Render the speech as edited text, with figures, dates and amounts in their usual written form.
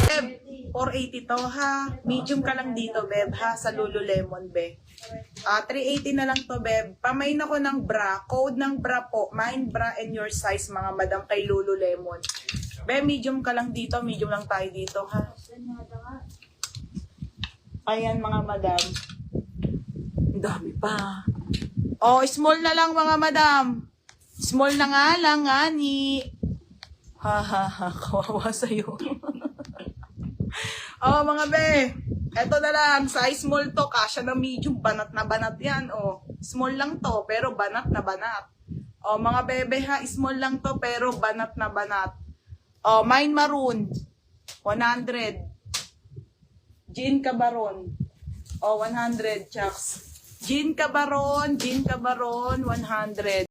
Beb, 480 to ha. Medium ka lang dito, Beb, ha, sa Lululemon, Beb. 380 na lang to, Beb. Pamain ako ng bra. Code ng bra po. Mine bra and your size, mga madam, kay Lululemon. Beb, medium ka lang dito. Medium lang tayo dito, ha. Ayan, mga madam. Ang dami pa. Oh, small na lang, mga madam. Small na nga lang, ani. Ha, ha, ha. Kawawa sa'yo. Oh, mga be. Eto na lang. Size small to. Kasya na medium. Banat na banat yan. Oh, small lang to, pero banat na banat. Oh, mga bebe ha. Small lang to, pero banat na banat. Oh, mine maroon. 100. Jean Cabaron. Oh, 100, chucks. Jean Cabaron, 100.